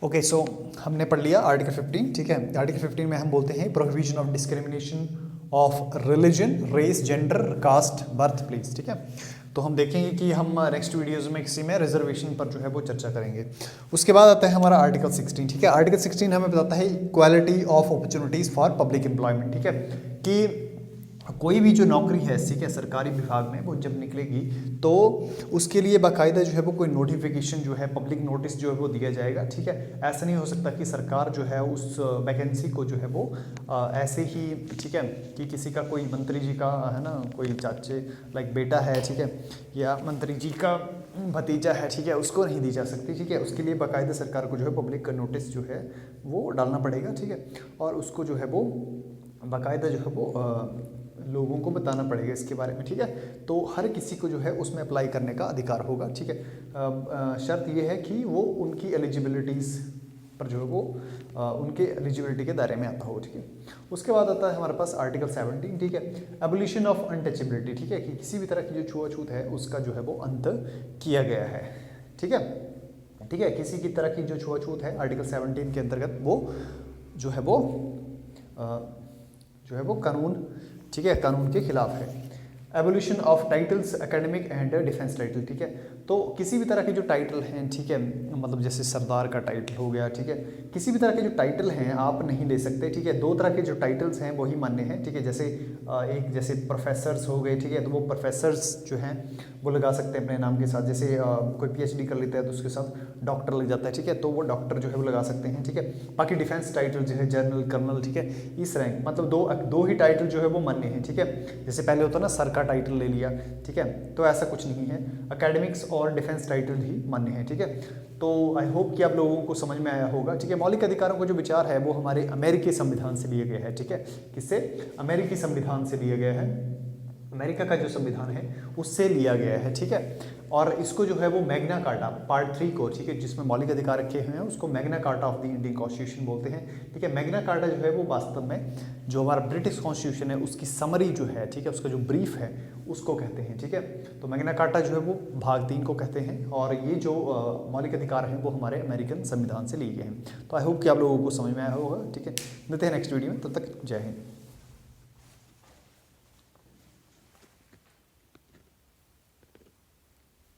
Okay so हमने पढ़ लिया आर्टिकल 15, ठीक है। आर्टिकल 15 में हम बोलते हैं prohibition of discrimination of religion, race, gender, caste, birth place, ठीक है। तो हम देखेंगे कि हम नेक्स्ट वीडियोज़ में किसी में रिजर्वेशन पर जो है वो चर्चा करेंगे। उसके बाद आता है हमारा आर्टिकल 16, ठीक है। आर्टिकल 16 हमें बताता है equality of opportunities for public employment, ठीक है। कि कोई भी जो नौकरी है, ठीक है, सरकारी विभाग में वो जब निकलेगी तो उसके लिए बाकायदा जो है वो कोई नोटिफिकेशन जो है, पब्लिक नोटिस जो है वो दिया जाएगा, ठीक है। ऐसा नहीं हो सकता कि सरकार जो है उस वैकेंसी को जो है वो ऐसे ही, ठीक है, कि किसी का कोई मंत्री जी का है ना, कोई चाचे लाइक बेटा है, ठीक है, या मंत्री जी का भतीजा है, ठीक है, उसको नहीं दी जा सकती, ठीक है। उसके लिए बाकायदा सरकार को जो है पब्लिक का नोटिस जो है वो डालना पड़ेगा, ठीक है। और उसको जो है वो बाकायदा जो है वो लोगों को बताना पड़ेगा इसके बारे में, ठीक है। तो हर किसी को जो है उसमें अप्लाई करने का अधिकार होगा, ठीक है। शर्त ये है कि वो उनकी एलिजिबिलिटीज़ पर जो है वो उनके एलिजिबिलिटी के दायरे में आता हो, ठीक है। उसके बाद आता है हमारे पास आर्टिकल 17, ठीक है, एबोलिशन ऑफ अनटचेबिलिटी, ठीक है, कि किसी भी तरह की जो छुआछूत है उसका जो है वो अंत किया गया है, ठीक है। ठीक है, किसी की तरह की जो छुआछूत है आर्टिकल 17 के अंतर्गत वो जो है वो कानून, ठीक है, कानून के खिलाफ है। Evolution of titles, academic and defence title, ठीक है। तो किसी भी तरह के जो टाइटल हैं, ठीक है, मतलब जैसे सरदार का टाइटल हो गया, ठीक है, किसी भी तरह के जो टाइटल हैं आप नहीं ले सकते, ठीक है। दो तरह के जो टाइटल्स हैं वही मान्य हैं, ठीक है। जैसे एक जैसे प्रोफेसर्स हो गए, ठीक है, तो वो प्रोफेसर्स जो हैं वो लगा सकते हैं अपने नाम के साथ। जैसे कोई PhD कर लेता है तो उसके साथ डॉक्टर लग जाता है, ठीक है, तो वो डॉक्टर जो है वो लगा सकते हैं, ठीक है। बाकी डिफेंस टाइटल जो है जनरल, कर्नल, ठीक है, इस रैंक, मतलब दो ही टाइटल जो है वो मान्य हैं, ठीक है। जैसे पहले होता ना सर का टाइटल ले लिया, ठीक है, तो ऐसा कुछ नहीं है। एकेडमिक्स और डिफेंस टाइटल ही मान्य है, ठीक है। तो आई होप कि आप लोगों को समझ में आया होगा, ठीक है। मौलिक अधिकारों का जो विचार है वो हमारे अमेरिकी संविधान से लिया गया है, ठीक है। किससे? अमेरिकी संविधान से लिया गया है, अमेरिका का जो संविधान है उससे लिया गया है, ठीक है। और इसको जो है वो मैग्ना कार्टा पार्ट 3 को, ठीक है, जिसमें मौलिक अधिकार रखे हुए हैं उसको Magna carta of the Indian constitution बोलते हैं, ठीक है। मैग्ना कार्टा जो है वो वास्तव में जो हमारा ब्रिटिश कॉन्स्टिट्यूशन है उसकी समरी जो है, ठीक है, उसका जो ब्रीफ है उसको कहते हैं, ठीक है। तो मैग्ना कार्टा जो है वो भाग 3 को कहते हैं और ये जो मौलिक अधिकार हैं वो हमारे अमेरिकन संविधान से लिए गए हैं। तो आई होप कि आप लोगों को समझ में आया होगा, ठीक है। मिलते हैं नेक्स्ट वीडियो में, तब तक जय हिंद।